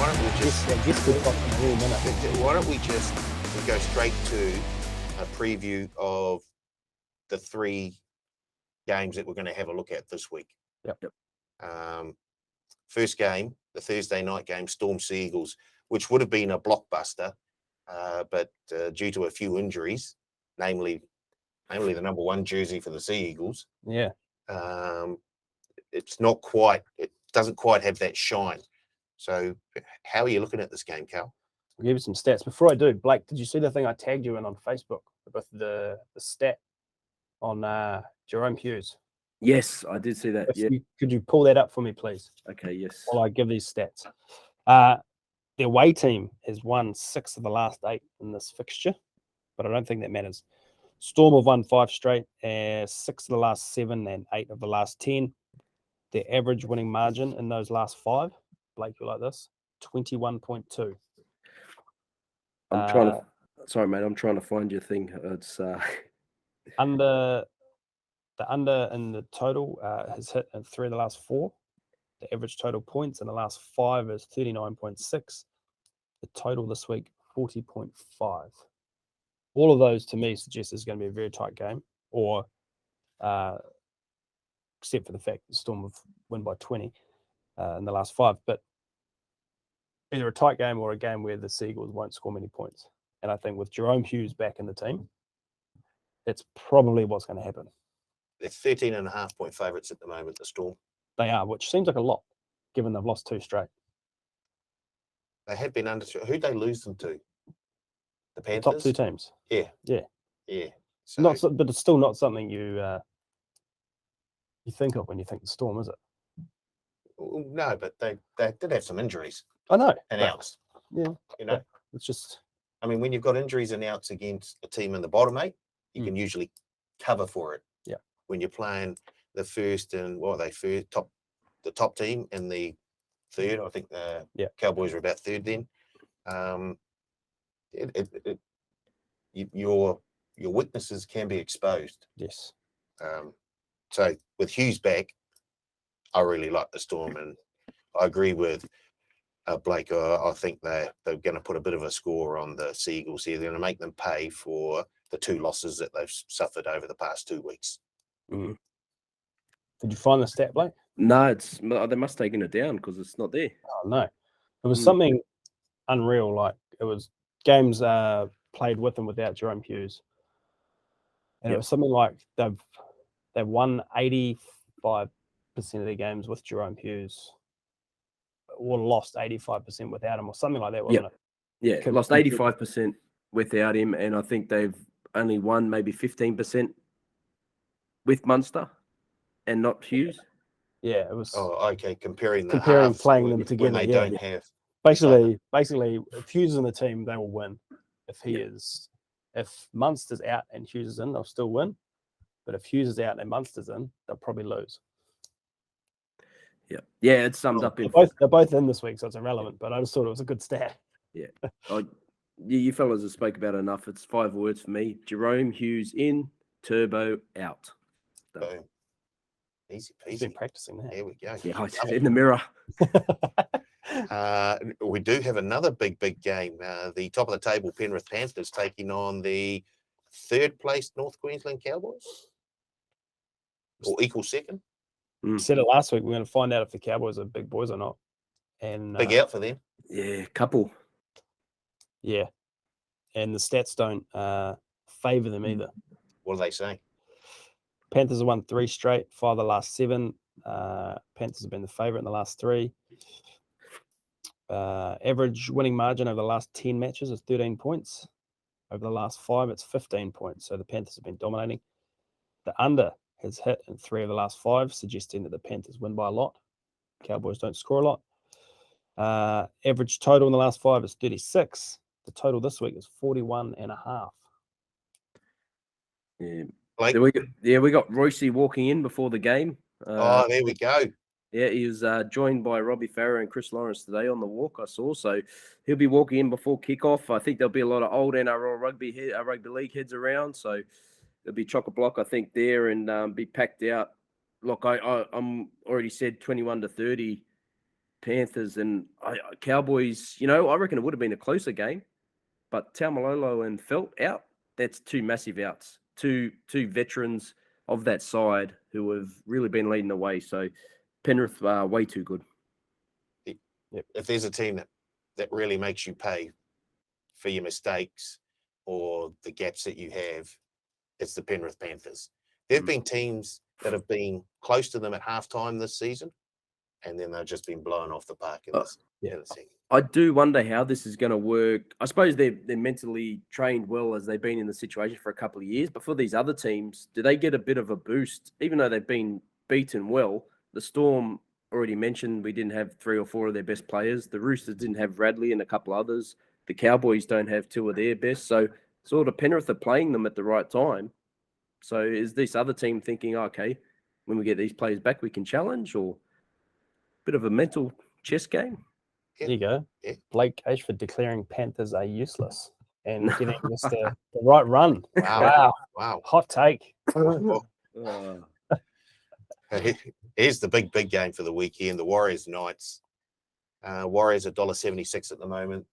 why don't we just go straight to a preview of the 3 games that we're going to have a look at this week. Yep. First game, the Thursday night game, Storm Sea Eagles, which would have been a blockbuster, but due to a few injuries, namely the number 1 jersey for the Sea Eagles, it's not quite. It doesn't quite have that shine. So, how are you looking at this game, Cal? I'll give you some stats. Before I do, Blake, did you see the thing I tagged you in on Facebook with the stat on Jerome Hughes? Yes, I did see that. Could you pull that up for me, please? Okay, yes. While I give these stats. Their away team has won 6 of the last 8 in this fixture, but I don't think that matters. Storm have won 5 straight, 6 of the last 7 and 8 of the last 10. Their average winning margin in those last 5, Blake, you like this? 21.2. Sorry, mate. I'm trying to find your thing. It's the under in the total has hit in 3 of the last 4. The average total points in the last 5 is 39.6. The total this week, 40.5. All of those to me suggest it's going to be a very tight game, or except for the fact that Storm have won by 20 in the last 5. But either a tight game or a game where the Seagulls won't score many points. And I think with Jerome Hughes back in the team, that's probably what's going to happen. They're 13.5-point favourites at the moment, the Storm. They are, which seems like a lot, given they've lost 2 straight. They have been under. Who'd they lose them to? The Panthers? The top 2 teams. Yeah. So, but it's still not something you think of when you think the Storm, is it? No, but they did have some injuries. I know. Announced. Yeah. It's just. I mean, when you've got injuries announced against a team in the bottom 8, you can usually cover for it. Yeah. When you're playing the first and the top team in the third, I think the Cowboys were about third then. Your weaknesses can be exposed. Yes. So with Hughes back, I really like the Storm, and I agree with Blake. I think they're going to put a bit of a score on the Seagulls here. They're going to make them pay for the 2 losses that they've suffered over the past 2 weeks. Mm. Did you find the stat, Blake? No, they must have taken it down because it's not there. Oh, no. It was something unreal. Like, it was games played with and without Jerome Hughes. And it was something like they've won 85% of their games with Jerome Hughes, or lost 85% without him, or something like that, wasn't it? Yeah, lost 85% without him, and I think they've only won maybe 15% with Munster and not Hughes. Yeah, it was. Oh, okay. Comparing playing them together. When they don't have. Basically, if Hughes is in the team, they will win. If Munster's out and Hughes is in, they'll still win. But if Hughes is out and Munster's in, they'll probably lose. Yeah, it's summed up in. They're both in this week, so it's irrelevant. But I just thought it was a good stat. Yeah, you fellas have spoke about it enough. It's 5 words for me: Jerome Hughes in, Turbo out. Boom. Easy peasy. He's been practicing that. There we go. Yeah, in the mirror. We do have another big game. The top of the table Penrith Panthers taking on the 3rd place North Queensland Cowboys, or equal 2nd. Said it last week. We're going to find out if the Cowboys are big boys or not. And big out for them. Yeah, couple. Yeah, and the stats don't favour them either. What do they say? Panthers have won 3 straight, 5 of the last 7. Panthers have been the favourite in the last 3. Average winning margin over the last 10 matches is 13 points. Over the last 5, it's 15 points. So the Panthers have been dominating. The under has hit in 3 of the last 5, suggesting that the Panthers win by a lot. Cowboys don't score a lot. Average total in the last 5 is 36. The total this week is 41.5. Yeah. Blake? We got Royce walking in before the game. There we go. Yeah, he was joined by Robbie Farah and Chris Lawrence today on the walk, I saw. So he'll be walking in before kickoff. I think there'll be a lot of old NRL rugby league heads around. So there'll be chock-a-block, I think, there and be packed out. Look, I'm already said 21-30 Panthers and Cowboys, I reckon it would have been a closer game, but Taumalolo and Felt out. That's two massive outs, two veterans of that side who have really been leading the way. So Penrith are way too good. If there's a team that really makes you pay for your mistakes or the gaps that you have, it's the Penrith Panthers. There have been teams that have been close to them at halftime this season, and then they've just been blown off the park in the second. I do wonder how this is going to work. I suppose they're mentally trained well as they've been in the situation for a couple of years. But for these other teams, do they get a bit of a boost? Even though they've been beaten well, the Storm already mentioned we didn't have 3 or 4 of their best players. The Roosters didn't have Radley and a couple others. The Cowboys don't have 2 of their best. So sort of Penrith are playing them at the right time. So is this other team thinking, okay, when we get these players back, we can challenge, or a bit of a mental chess game? There you go. Yeah. Blake Ashford declaring Panthers are useless and giving us the right run. Wow. Hot take. Here's the big game for the weekend. The Warriors Knights. Warriors $1.76 at the moment.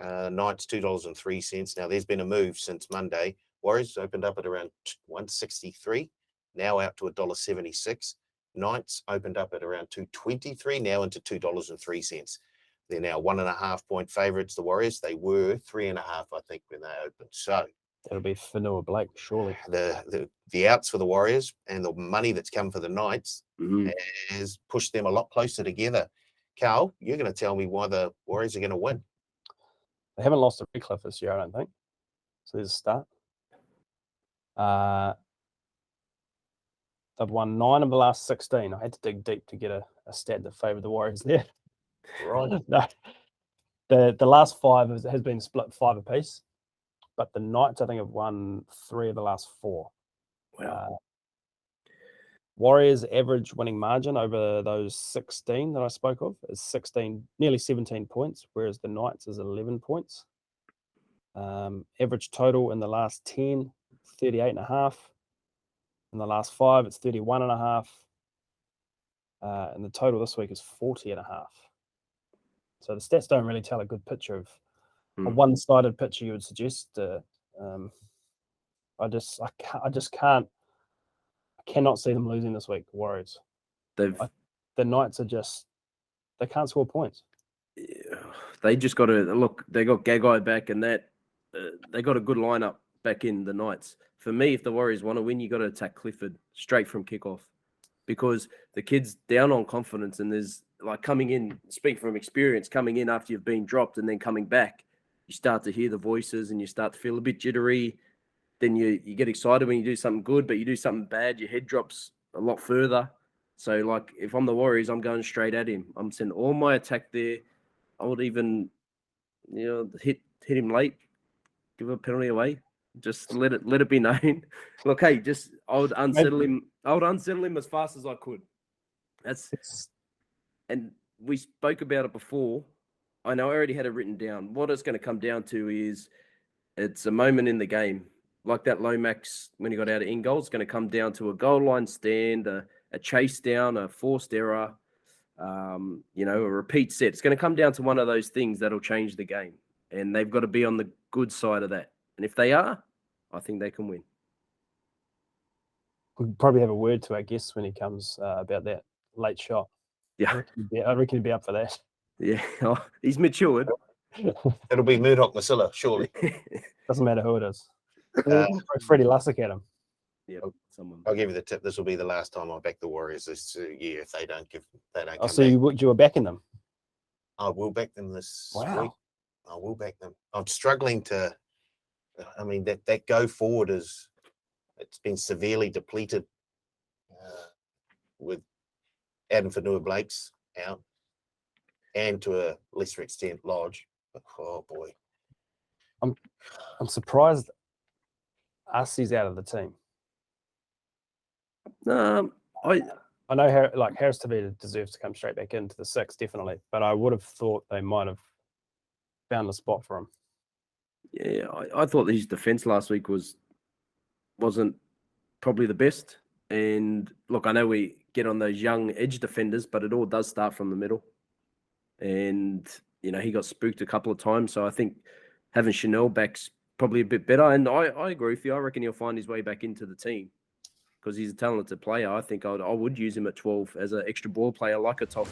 Knights $2.03. Now there's been a move since Monday. Warriors opened up at around $1.63, now out to $1.76. Knights opened up at around $2.23, now into $2.03. They're now 1.5 point favourites, the Warriors. They were 3.5, I think, when they opened. So it'll be Fanua Blake, surely. The outs for the Warriors and the money that's come for the Knights has pushed them a lot closer together. Carl, you're going to tell me why the Warriors are going to win. They haven't lost a Redcliffe this year, I don't think. So there's a start. They've won 9 of the last 16. I had to dig deep to get a stat that favoured the Warriors there. Right. No, the last 5 has been split 5 apiece, but the Knights, I think, have won 3 of the last 4. Wow. Warriors' average winning margin over those 16 that I spoke of is nearly 17 points, whereas the Knights is 11 points. Average total in the last 10, 38.5. In the last 5, it's 31.5. And the total this week is 40.5. So the stats don't really tell a good picture of a one-sided picture, you would suggest. I cannot see them losing this week, Warriors. The Knights they can't score points. They just got to look. They got Gagai back, and that they got a good lineup back in the Knights. For me, if the Warriors want to win, you got to attack Clifford straight from kickoff, because the kid's down on confidence, and there's like coming in. Speak from experience, coming in after you've been dropped and then coming back, you start to hear the voices and you start to feel a bit jittery. Then you get excited when you do something good, but you do something bad, your head drops a lot further. So, like, if I'm the Warriors, I'm going straight at him. I'm sending all my attack there. I would even, hit him late, give a penalty away. Just let it be known. Look, hey, I would unsettle him. I would unsettle him as fast as I could. And we spoke about it before. I know I already had it written down. What it's going to come down to is it's a moment in the game. Like that Lomax when he got out of in-goal, it's going to come down to a goal line stand, a chase down, a forced error, a repeat set. It's going to come down to one of those things that'll change the game. And they've got to be on the good side of that. And if they are, I think they can win. We'll probably have a word to our guest when he comes about that late shot. Yeah. I reckon he'd be up for that. Yeah. Oh, he's matured. It'll be Murdoch Masilla, surely. Doesn't matter who it is. Freddie Lussick at him. Yeah, someone. I'll give you the tip. This will be the last time I back the Warriors this year if they don't come so back. you were backing them? I will back them this Wow. week. I will back them. I'm struggling to. I mean that go forward it's been severely depleted with Adam Fanua Blake's out, and to a lesser extent Lodge. Oh boy, I'm surprised Arcee's out of the team. I know Harris Tavita deserves to come straight back into the 6, definitely, but I would have thought they might have found a spot for him. Yeah, I thought his defense last week wasn't probably the best. And look, I know we get on those young edge defenders, but it all does start from the middle. and he got spooked a couple of times. So I think having Chanel back's probably a bit better. And I agree with you. I reckon he'll find his way back into the team because he's a talented player. I think I would use him at 12 as an extra ball player like a Tohu.